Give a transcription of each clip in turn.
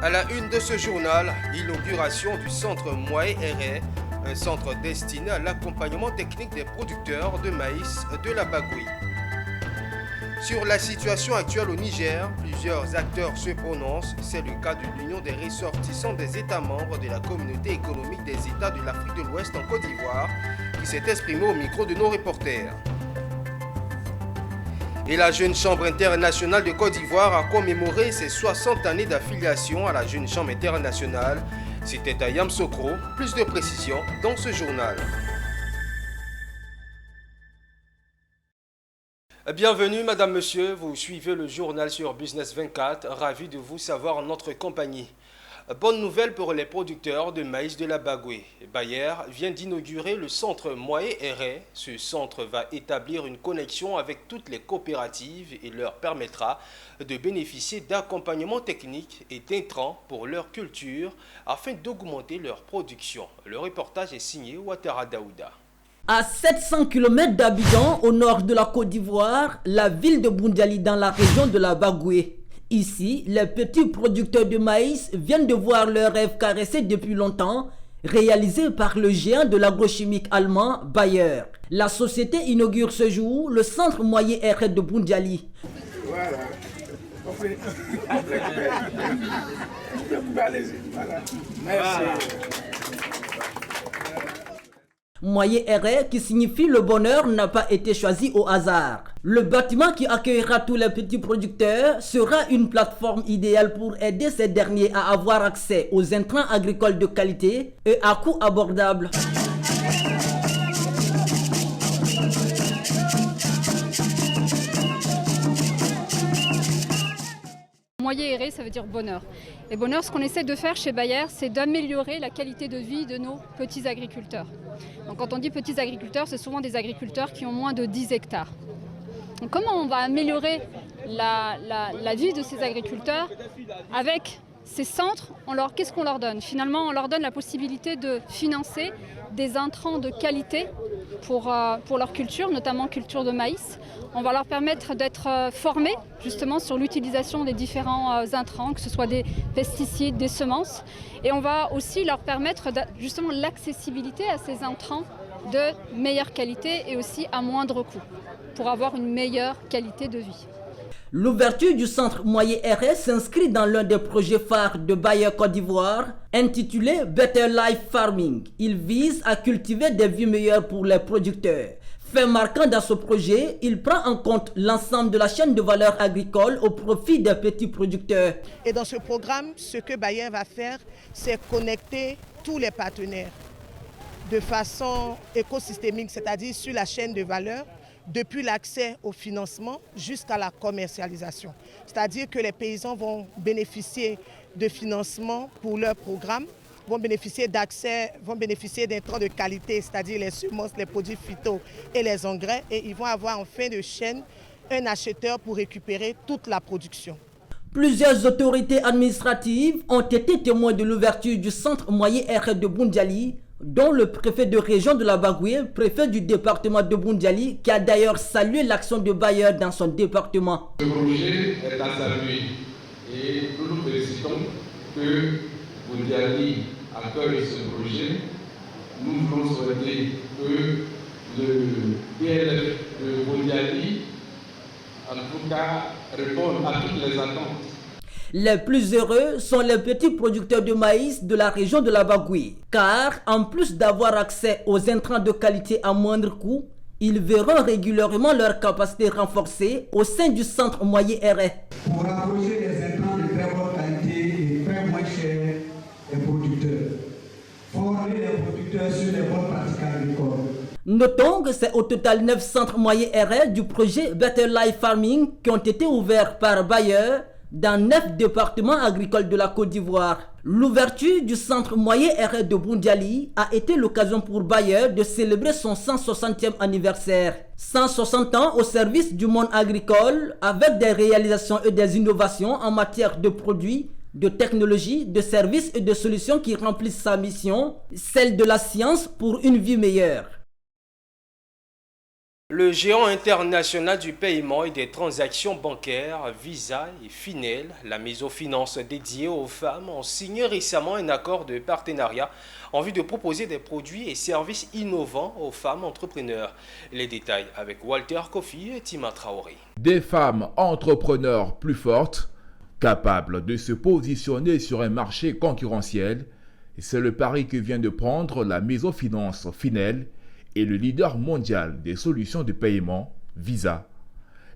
À la une de ce journal, l'inauguration du centre Moaé Héré, un centre destiné à l'accompagnement technique des producteurs de maïs de la Bagoui. Sur la situation actuelle au Niger, plusieurs acteurs se prononcent. C'est le cas de l'Union des ressortissants des États membres de la Communauté économique des États de l'Afrique de l'Ouest en Côte d'Ivoire, qui s'est exprimée au micro de nos reporters. Et la Jeune Chambre internationale de Côte d'Ivoire a commémoré ses 60 années d'affiliation à la Jeune Chambre internationale. C'était à Yamoussoukro. Plus de précisions dans ce journal. Bienvenue Madame, Monsieur, vous suivez le journal sur Business 24, ravi de vous savoir en notre compagnie. Bonne nouvelle pour les producteurs de maïs de la Bagoui. Bayer vient d'inaugurer le centre Moaé Héré. Ce centre va établir une connexion avec toutes les coopératives et leur permettra de bénéficier d'accompagnement technique et d'intrants pour leur culture afin d'augmenter leur production. Le reportage est signé Ouattara Daouda. À 700 km d'Abidjan, au nord de la Côte d'Ivoire, la ville de Boundiali dans la région de la Bagoui. Ici, les petits producteurs de maïs viennent de voir leur rêve caressé depuis longtemps, réalisé par le géant de l'agrochimique allemand Bayer. La société inaugure ce jour le centre Moaé Héré de Boundiali. Voilà. Merci. Moaé Héré, qui signifie le bonheur, n'a pas été choisi au hasard. Le bâtiment qui accueillera tous les petits producteurs sera une plateforme idéale pour aider ces derniers à avoir accès aux intrants agricoles de qualité et à coût abordable. Moaé Héré, ça veut dire bonheur. Et bonheur, ce qu'on essaie de faire chez Bayer, c'est d'améliorer la qualité de vie de nos petits agriculteurs. Donc quand on dit petits agriculteurs, c'est souvent des agriculteurs qui ont moins de 10 hectares. Donc comment on va améliorer la vie de ces agriculteurs avec ces centres? Qu'est-ce qu'on leur donne? Finalement, on leur donne la possibilité de financer des intrants de qualité pour leur culture, notamment culture de maïs. On va leur permettre d'être formés justement sur l'utilisation des différents intrants, que ce soit des pesticides, des semences. Et on va aussi leur permettre justement l'accessibilité à ces intrants de meilleure qualité et aussi à moindre coût, pour avoir une meilleure qualité de vie. L'ouverture du centre Moaé Héré s'inscrit dans l'un des projets phares de Bayer Côte d'Ivoire, intitulé Better Life Farming. Il vise à cultiver des vies meilleures pour les producteurs. Fait marquant dans ce projet, il prend en compte l'ensemble de la chaîne de valeur agricole au profit des petits producteurs. Et dans ce programme, ce que Bayer va faire, c'est connecter tous les partenaires de façon écosystémique, c'est-à-dire sur la chaîne de valeur, depuis l'accès au financement jusqu'à la commercialisation. C'est-à-dire que les paysans vont bénéficier de financement pour leur programme, vont bénéficier d'accès, vont bénéficier d'intrants de qualité, c'est-à-dire les semences, les produits phyto et les engrais, et ils vont avoir en fin de chaîne un acheteur pour récupérer toute la production. Plusieurs autorités administratives ont été témoins de l'ouverture du centre Moaé Héré de Boundiali, dont le préfet de région de la Bagoui, préfet du département de Boundiali, qui a d'ailleurs salué l'action de Bayer dans son département. Ce projet est à saluer et nous nous félicitons que Boundiali accueille ce projet. Nous voulons souhaiter que le DLF de Boundiali, en tout cas, réponde à toutes les attentes. Les plus heureux sont les petits producteurs de maïs de la région de la Bagoui, car en plus d'avoir accès aux intrants de qualité à moindre coût, ils verront régulièrement leur capacité renforcée au sein du centre Moaé Héré. Pour rapprocher les intrants de très bonne qualité et très moins chers des producteurs, former les producteurs sur les bonnes pratiques agricoles. Notons que c'est au total 9 centres Moaé Héré du projet Better Life Farming qui ont été ouverts par Bayer dans 9 départements agricoles de la Côte d'Ivoire. L'ouverture du centre Moaé Héré de Boundiali a été l'occasion pour Bayer de célébrer son 160e anniversaire. 160 ans au service du monde agricole avec des réalisations et des innovations en matière de produits, de technologies, de services et de solutions qui remplissent sa mission, celle de la science pour une vie meilleure. Le géant international du paiement et des transactions bancaires, Visa et Finel, la microfinance dédiée aux femmes, ont signé récemment un accord de partenariat en vue de proposer des produits et services innovants aux femmes entrepreneurs. Les détails avec Walter Kofi et Tima Traoré. Des femmes entrepreneurs plus fortes, capables de se positionner sur un marché concurrentiel, c'est le pari que vient de prendre la microfinance Finel et le leader mondial des solutions de paiement, Visa.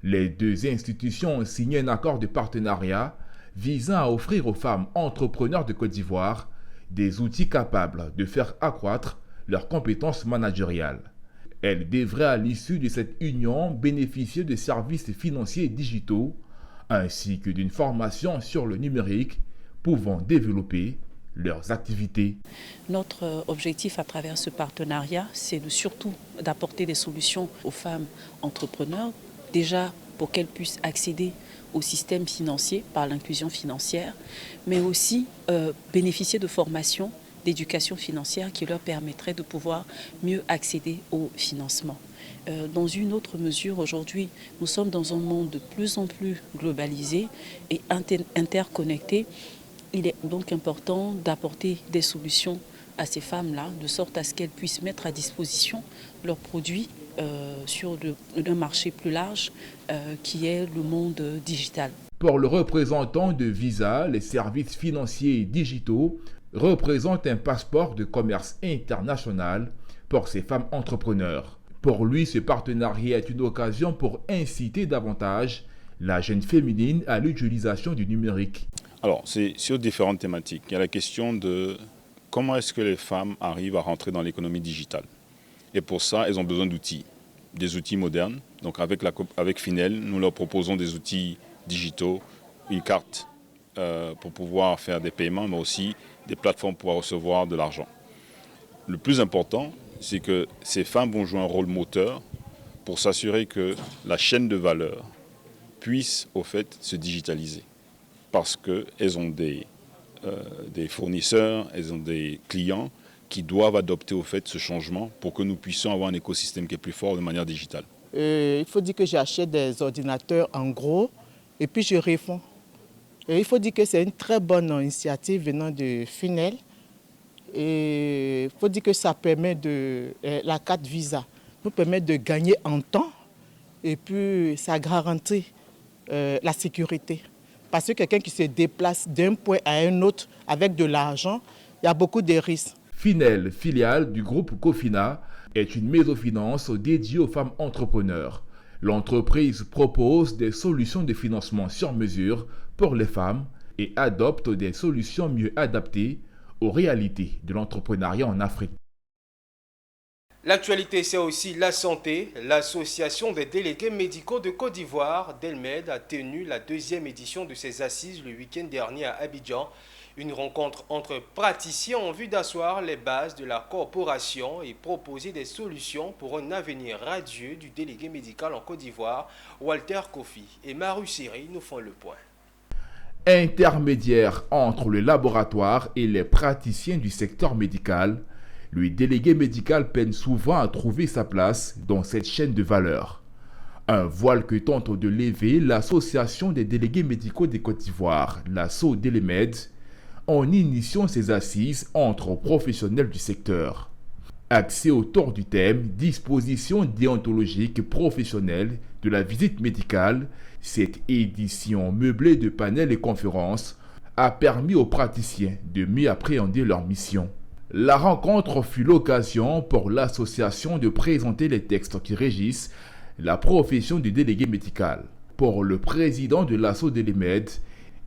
Les deux institutions ont signé un accord de partenariat visant à offrir aux femmes entrepreneurs de Côte d'Ivoire des outils capables de faire accroître leurs compétences managériales. Elles devraient à l'issue de cette union bénéficier de services financiers et digitaux ainsi que d'une formation sur le numérique pouvant développer leurs activités. Notre objectif à travers ce partenariat, c'est surtout d'apporter des solutions aux femmes entrepreneurs, déjà pour qu'elles puissent accéder au système financier par l'inclusion financière, mais aussi bénéficier de formations d'éducation financière qui leur permettraient de pouvoir mieux accéder au financement. Dans une autre mesure, aujourd'hui, nous sommes dans un monde de plus en plus globalisé et interconnecté. Il est donc important d'apporter des solutions à ces femmes-là, de sorte à ce qu'elles puissent mettre à disposition leurs produits sur un marché plus large qui est le monde digital. Pour le représentant de Visa, les services financiers et digitaux représentent un passeport de commerce international pour ces femmes entrepreneurs. Pour lui, ce partenariat est une occasion pour inciter davantage la jeune féminine à l'utilisation du numérique. Alors, c'est sur différentes thématiques. Il y a la question de comment est-ce que les femmes arrivent à rentrer dans l'économie digitale. Et pour ça, elles ont besoin d'outils, des outils modernes. Donc avec Finel, nous leur proposons des outils digitaux, une carte pour pouvoir faire des paiements, mais aussi des plateformes pour recevoir de l'argent. Le plus important, c'est que ces femmes vont jouer un rôle moteur pour s'assurer que la chaîne de valeur puisse, au fait, se digitaliser. Parce qu'elles ont des fournisseurs, elles ont des clients qui doivent adopter au fait ce changement pour que nous puissions avoir un écosystème qui est plus fort de manière digitale. Il faut dire que j'achète des ordinateurs en gros et puis je réfonds. Et il faut dire que c'est une très bonne initiative venant de Finel. Et il faut dire que ça permet la carte Visa nous permet de gagner en temps et puis ça garantit la sécurité. Parce que quelqu'un qui se déplace d'un point à un autre avec de l'argent, il y a beaucoup de risques. Finel, filiale du groupe Cofina, est une microfinance dédiée aux femmes entrepreneurs. L'entreprise propose des solutions de financement sur mesure pour les femmes et adopte des solutions mieux adaptées aux réalités de l'entrepreneuriat en Afrique. L'actualité, c'est aussi la santé. L'Association des délégués médicaux de Côte d'Ivoire, DELMED, a tenu la deuxième édition de ses assises le week-end dernier à Abidjan. Une rencontre entre praticiens en vue d'asseoir les bases de la corporation et proposer des solutions pour un avenir radieux du délégué médical en Côte d'Ivoire. Walter Kofi et Maru Siri nous font le point. Intermédiaire entre le laboratoire et les praticiens du secteur médical, le délégué médical peine souvent à trouver sa place dans cette chaîne de valeur. Un voile que tente de lever l'Association des délégués médicaux de Côte d'Ivoire, l'ASSO-DELMED, en initiant ses assises entre professionnels du secteur. Axé autour du thème « Dispositions déontologiques professionnelles de la visite médicale », cette édition meublée de panels et conférences a permis aux praticiens de mieux appréhender leur mission. La rencontre fut l'occasion pour l'association de présenter les textes qui régissent la profession du délégué médical. Pour le président de l'ASSO-DELMED,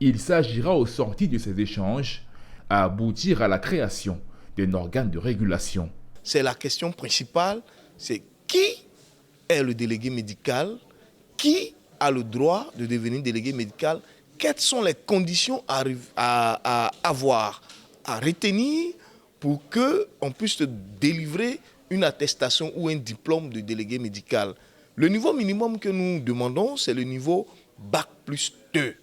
il s'agira au sorti de ces échanges à aboutir à la création d'un organe de régulation. C'est la question principale, c'est qui est le délégué médical, qui a le droit de devenir délégué médical, quelles sont les conditions à avoir, à retenir pour qu'on puisse te délivrer une attestation ou un diplôme de délégué médical. Le niveau minimum que nous demandons, c'est le niveau Bac plus 2.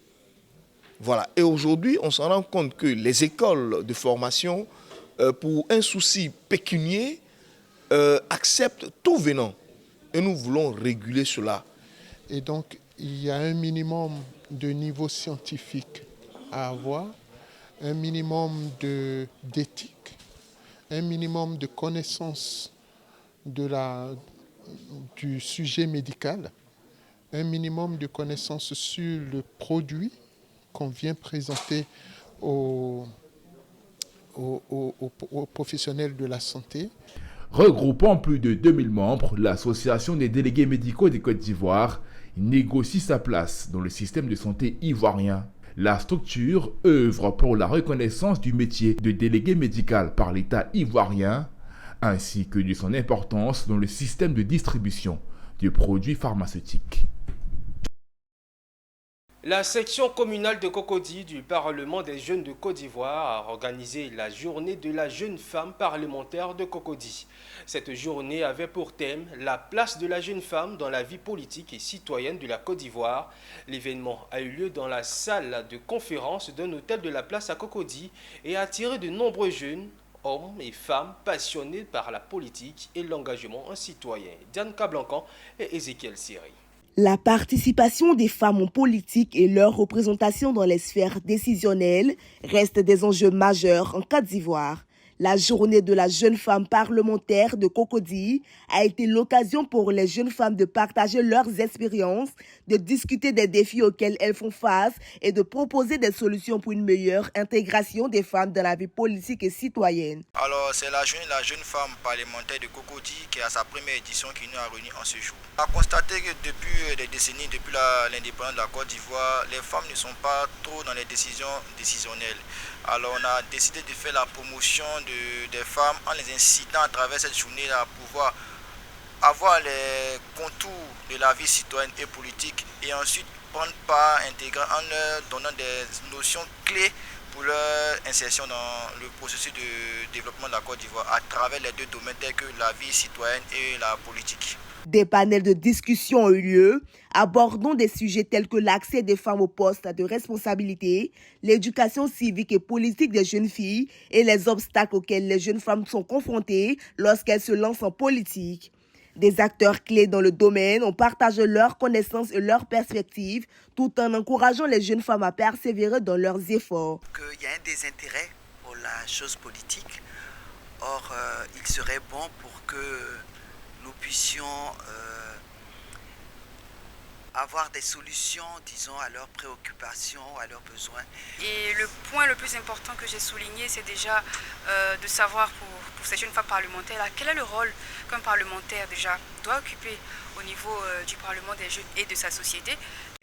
Voilà. Et aujourd'hui, on s'en rend compte que les écoles de formation, pour un souci pécunier, acceptent tout venant. Et nous voulons réguler cela. Et donc, il y a un minimum de niveau scientifique à avoir, un minimum d'éthique, un minimum de connaissance du sujet médical, un minimum de connaissance sur le produit qu'on vient présenter aux professionnels de la santé. Regroupant plus de 2000 membres, l'Association des délégués médicaux de Côte d'Ivoire négocie sa place dans le système de santé ivoirien. La structure œuvre pour la reconnaissance du métier de délégué médical par l'État ivoirien, ainsi que de son importance dans le système de distribution de produits pharmaceutiques. La section communale de Cocody du Parlement des jeunes de Côte d'Ivoire a organisé la journée de la jeune femme parlementaire de Cocody. Cette journée avait pour thème la place de la jeune femme dans la vie politique et citoyenne de la Côte d'Ivoire. L'événement a eu lieu dans la salle de conférence d'un hôtel de la place à Cocody et a attiré de nombreux jeunes, hommes et femmes passionnés par la politique et l'engagement citoyen. Diane Cablancan et Ezekiel Siri. La participation des femmes en politique et leur représentation dans les sphères décisionnelles restent des enjeux majeurs en Côte d'Ivoire. La journée de la jeune femme parlementaire de Cocody a été l'occasion pour les jeunes femmes de partager leurs expériences, de discuter des défis auxquels elles font face et de proposer des solutions pour une meilleure intégration des femmes dans la vie politique et citoyenne. Alors, c'est la journée de la jeune femme parlementaire de Cocody qui a sa première édition qui nous a réunis en ce jour. On a constaté que depuis des décennies, depuis l'indépendance de la Côte d'Ivoire, les femmes ne sont pas trop dans les décisions décisionnelles. Alors on a décidé de faire la promotion des femmes en les incitant à travers cette journée-là à pouvoir avoir les contours de la vie citoyenne et politique et ensuite prendre part intégrante en leur donnant des notions clés pour leur insertion dans le processus de développement de la Côte d'Ivoire à travers les deux domaines tels que la vie citoyenne et la politique. Des panels de discussion ont eu lieu, abordant des sujets tels que l'accès des femmes aux postes de responsabilité, l'éducation civique et politique des jeunes filles et les obstacles auxquels les jeunes femmes sont confrontées lorsqu'elles se lancent en politique. Des acteurs clés dans le domaine ont partagé leurs connaissances et leurs perspectives tout en encourageant les jeunes femmes à persévérer dans leurs efforts. Il y a un désintérêt pour la chose politique. Or, il serait bon pour que nous puissions avoir des solutions, disons, à leurs préoccupations, à leurs besoins. Et le point le plus important que j'ai souligné, c'est déjà de savoir pour ces jeunes femmes parlementaires, quel est le rôle qu'un parlementaire déjà doit occuper au niveau du Parlement des jeunes et de sa société.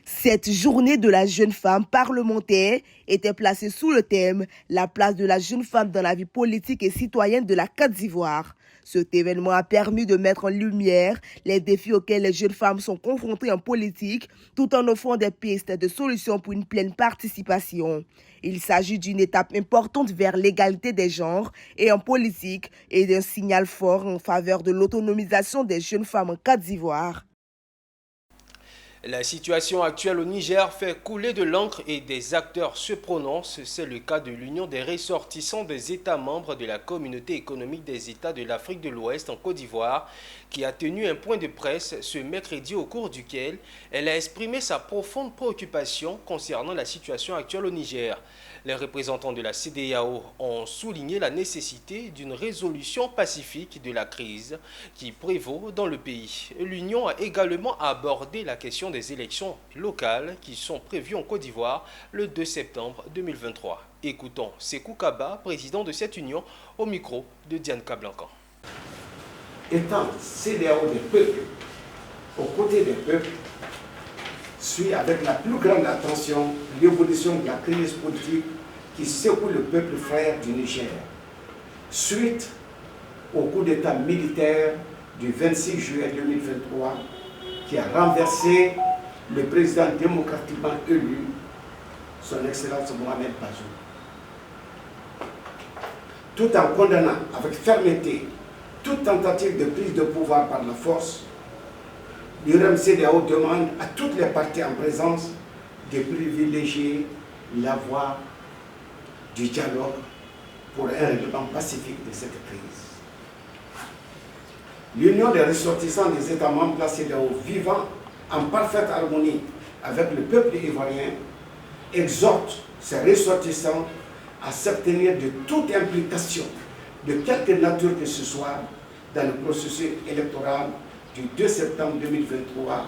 Cette journée de la jeune femme parlementaire était placée sous le thème « La place de la jeune femme dans la vie politique et citoyenne de la Côte d'Ivoire ». Cet événement a permis de mettre en lumière les défis auxquels les jeunes femmes sont confrontées en politique, tout en offrant des pistes de solutions pour une pleine participation. Il s'agit d'une étape importante vers l'égalité des genres et en politique et d'un signal fort en faveur de l'autonomisation des jeunes femmes en Côte d'Ivoire. La situation actuelle au Niger fait couler de l'encre et des acteurs se prononcent. C'est le cas de l'Union des ressortissants des États membres de la Communauté économique des États de l'Afrique de l'Ouest en Côte d'Ivoire, qui a tenu un point de presse ce mercredi au cours duquel elle a exprimé sa profonde préoccupation concernant la situation actuelle au Niger. Les représentants de la CEDEAO ont souligné la nécessité d'une résolution pacifique de la crise qui prévaut dans le pays. L'Union a également abordé la question des élections locales qui sont prévues en Côte d'Ivoire le 2 septembre 2023. Écoutons Sekou Kaba, président de cette union, au micro de Diane Cablancan. Étant CEDEAO des peuples, aux côtés des peuples, suit avec la plus grande attention l'évolution de la crise politique qui secoue le peuple frère du Niger, suite au coup d'État militaire du 26 juillet 2023 qui a renversé le président démocratiquement élu, son Excellence Mohamed Bazoum. Tout en condamnant avec fermeté toute tentative de prise de pouvoir par la force, l'URM-CEDEAO demande à toutes les parties en présence de privilégier la voie du dialogue pour un règlement pacifique de cette crise. L'union des ressortissants des États membres de la CEDEAO vivant en parfaite harmonie avec le peuple ivoirien exhorte ces ressortissants à s'abstenir de toute implication, de quelque nature que ce soit, dans le processus électoral du 2 septembre 2023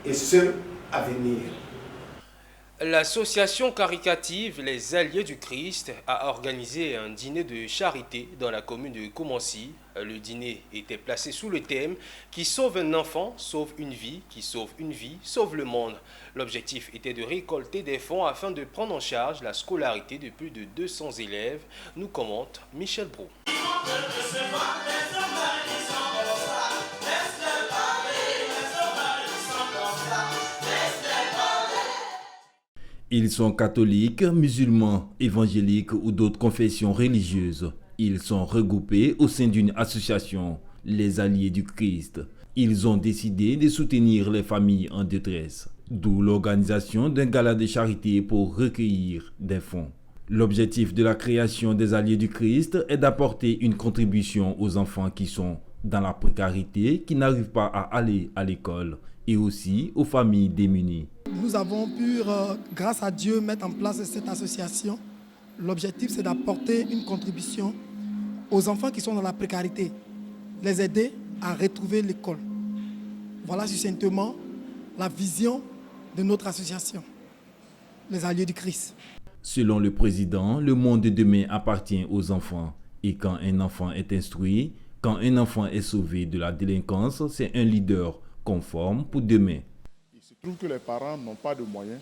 et ce, à venir. L'association caritative Les Alliés du Christ a organisé un dîner de charité dans la commune de Koumansi. Le dîner était placé sous le thème « Qui sauve un enfant, sauve une vie, qui sauve une vie, sauve le monde ». L'objectif était de récolter des fonds afin de prendre en charge la scolarité de plus de 200 élèves, nous commente Michel Brou. Ils sont catholiques, musulmans, évangéliques ou d'autres confessions religieuses. Ils sont regroupés au sein d'une association, les Alliés du Christ. Ils ont décidé de soutenir les familles en détresse, d'où l'organisation d'un gala de charité pour recueillir des fonds. L'objectif de la création des Alliés du Christ est d'apporter une contribution aux enfants qui sont dans la précarité, qui n'arrivent pas à aller à l'école, et aussi aux familles démunies. Nous avons pu, grâce à Dieu, mettre en place cette association. L'objectif, c'est d'apporter une contribution aux enfants qui sont dans la précarité, les aider à retrouver l'école. Voilà succinctement la vision de notre association, les Alliés du Christ. Selon le président, le monde de demain appartient aux enfants. Et quand un enfant est instruit, quand un enfant est sauvé de la délinquance, c'est un leader conforme pour demain. Il se trouve que les parents n'ont pas de moyens.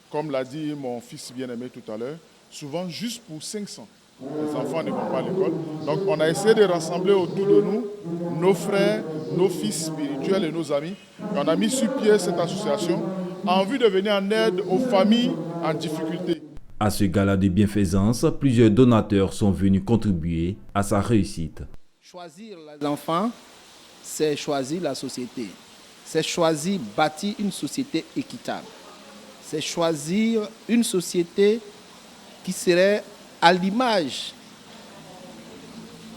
Comme l'a dit mon fils bien-aimé tout à l'heure, souvent juste pour 500. Les enfants ne vont pas à l'école. Donc on a essayé de rassembler autour de nous nos frères, nos fils spirituels et nos amis. Et on a mis sur pied cette association en vue de venir en aide aux familles en difficulté. À ce gala de bienfaisance, plusieurs donateurs sont venus contribuer à sa réussite. Choisir les enfants, c'est choisir la société. C'est choisir bâtir une société équitable. C'est choisir une société qui serait à l'image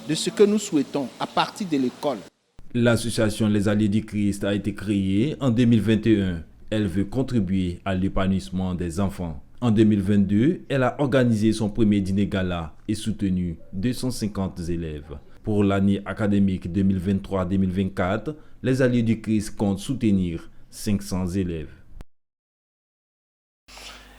de ce que nous souhaitons à partir de l'école. L'association Les Alliés du Christ a été créée en 2021. Elle veut contribuer à l'épanouissement des enfants. En 2022, elle a organisé son premier dîner gala et soutenu 250 élèves. Pour l'année académique 2023-2024, les Alliés du Christ comptent soutenir 500 élèves.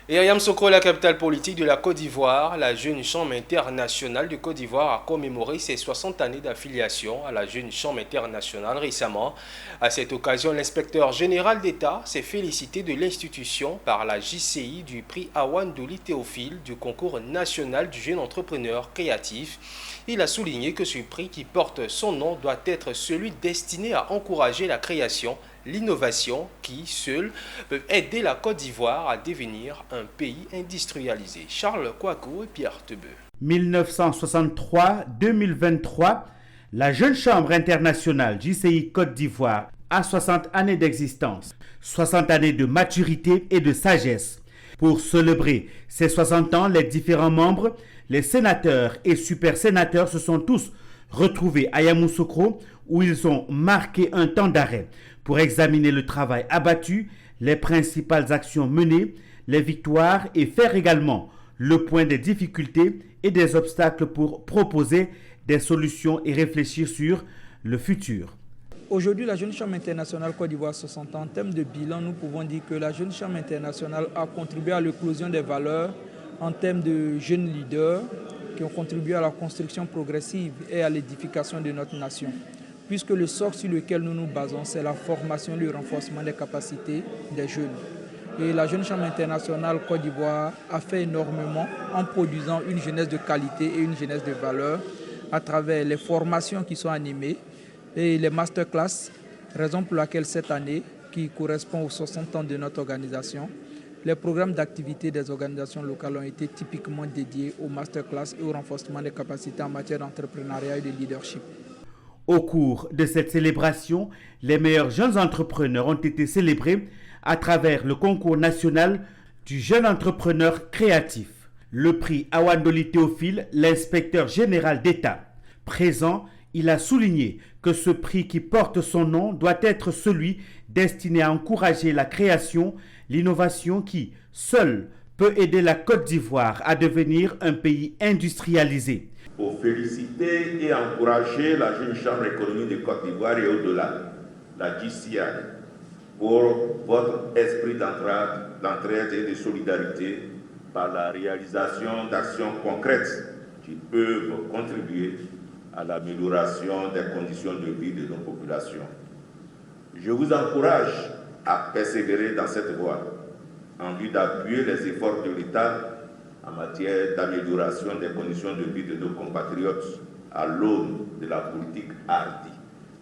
Et à Yamoussoukro, la capitale politique de la Côte d'Ivoire, la Jeune Chambre internationale de Côte d'Ivoire a commémoré ses 60 années d'affiliation à la Jeune Chambre internationale récemment. À cette occasion, l'inspecteur général d'État s'est félicité de l'institution par la JCI du prix Awandouli Théophile du concours national du jeune entrepreneur créatif. Il a souligné que ce prix qui porte son nom doit être celui destiné à encourager la création, l'innovation qui, seule, peuvent aider la Côte d'Ivoire à devenir un pays industrialisé. Charles Kouakou et Pierre Tebeu. 1963-2023, la Jeune Chambre internationale JCI Côte d'Ivoire a 60 années d'existence, 60 années de maturité et de sagesse. Pour célébrer ces 60 ans, les différents membres, les sénateurs et super sénateurs se sont tous retrouvés à Yamoussoukro où ils ont marqué un temps d'arrêt pour examiner le travail abattu, les principales actions menées, les victoires et faire également le point des difficultés et des obstacles pour proposer des solutions et réfléchir sur le futur. Aujourd'hui, la Jeune Chambre internationale Côte d'Ivoire 60 ans, en termes de bilan, nous pouvons dire que la Jeune Chambre internationale a contribué à l'éclosion des valeurs en termes de jeunes leaders qui ont contribué à la construction progressive et à l'édification de notre nation. Puisque le socle sur lequel nous nous basons, c'est la formation et le renforcement des capacités des jeunes. Et la Jeune Chambre internationale Côte d'Ivoire a fait énormément en produisant une jeunesse de qualité et une jeunesse de valeur à travers les formations qui sont animées et les masterclass, raison pour laquelle cette année, qui correspond aux 60 ans de notre organisation, les programmes d'activité des organisations locales ont été typiquement dédiés aux masterclass et au renforcement des capacités en matière d'entrepreneuriat et de leadership. Au cours de cette célébration, les meilleurs jeunes entrepreneurs ont été célébrés à travers le concours national du jeune entrepreneur créatif. Le prix Awandouli Théophile, l'inspecteur général d'État, présent, Il a souligné que ce prix qui porte son nom doit être celui destiné à encourager la création, l'innovation qui, seule, peut aider la Côte d'Ivoire à devenir un pays industrialisé. Pour féliciter et encourager la Jeune Chambre économique de Côte d'Ivoire et au-delà, la GCI, pour votre esprit d'entraide et de solidarité par la réalisation d'actions concrètes qui peuvent contribuer à l'amélioration des conditions de vie de nos populations. Je vous encourage à persévérer dans cette voie en vue d'appuyer les efforts de l'État en matière d'amélioration des conditions de vie de nos compatriotes à l'aune de la politique hardie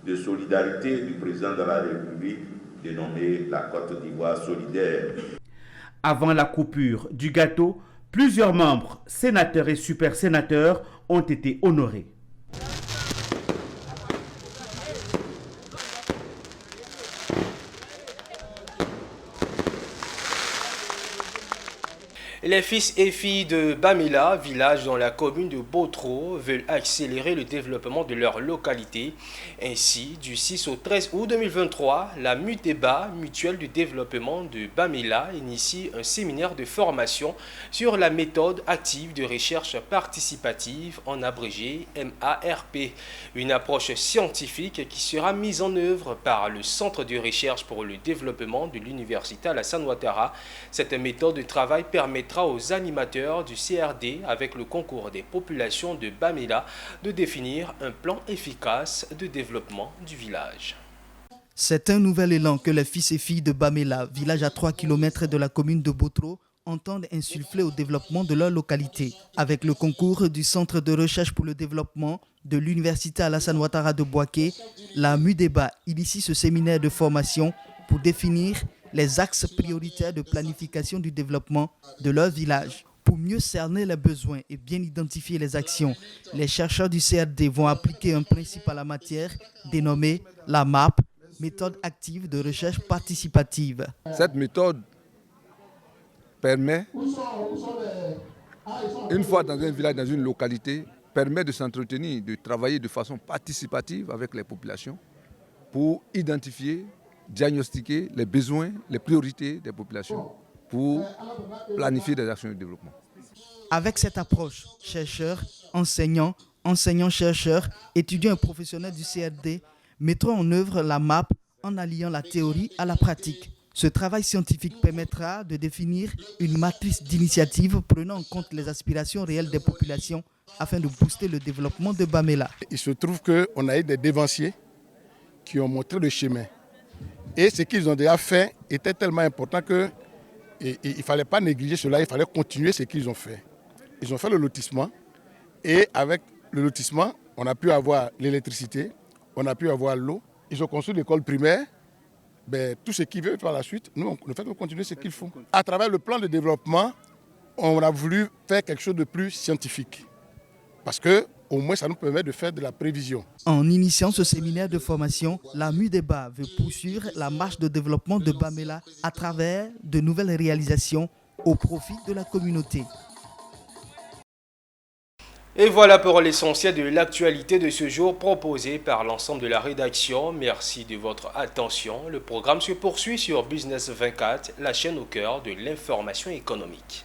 de solidarité du président de la République dénommée la Côte d'Ivoire solidaire. Avant la coupure du gâteau, plusieurs membres, sénateurs et super sénateurs ont été honorés. Les fils et filles de Bamila, village dans la commune de Botro, veulent accélérer le développement de leur localité. Ainsi, du 6 au 13 août 2023, la MUDEBA, Mutuelle du développement de Bamila, initie un séminaire de formation sur la méthode active de recherche participative, en abrégé MARP. Une approche scientifique qui sera mise en œuvre par le Centre de recherche pour le développement de l'Université Alassane Ouattara. Cette méthode de travail permettra aux animateurs du CRD, avec le concours des populations de Bamila, de définir un plan efficace de développement du village. C'est un nouvel élan que les fils et filles de Bamila, village à 3 km de la commune de Botro, entendent insuffler au développement de leur localité. Avec le concours du Centre de recherche pour le développement de l'Université Alassane Ouattara de Bouaké, la MUDEBA initie ce séminaire de formation pour définir les axes prioritaires de planification du développement de leur village. Pour mieux cerner les besoins et bien identifier les actions, les chercheurs du CRD vont appliquer un principe à la matière dénommé la MAP, méthode active de recherche participative. Cette méthode permet, une fois dans un village, dans une localité, permet de s'entretenir, de travailler de façon participative avec les populations pour identifier, diagnostiquer les besoins, les priorités des populations pour planifier des actions de développement. Avec cette approche, chercheurs, enseignants, enseignants-chercheurs, étudiants et professionnels du CRD mettront en œuvre la MAP en alliant la théorie à la pratique. Ce travail scientifique permettra de définir une matrice d'initiative prenant en compte les aspirations réelles des populations afin de booster le développement de Bamila. Il se trouve qu'on a eu des dévanciers qui ont montré le chemin. Et ce qu'ils ont déjà fait était tellement important qu'il ne fallait pas négliger cela, il fallait continuer ce qu'ils ont fait. Ils ont fait le lotissement et avec le lotissement, on a pu avoir l'électricité, on a pu avoir l'eau. Ils ont construit l'école primaire. Tout ce qu'ils veulent par la suite, nous, on fait continuer ce qu'ils font. À travers le plan de développement, on a voulu faire quelque chose de plus scientifique. Parce que au moins, ça nous permet de faire de la prévision. En initiant ce séminaire de formation, la MUDEBA veut poursuivre la marche de développement de Bamila à travers de nouvelles réalisations au profit de la communauté. Et voilà pour l'essentiel de l'actualité de ce jour proposé par l'ensemble de la rédaction. Merci de votre attention. Le programme se poursuit sur Business 24, la chaîne au cœur de l'information économique.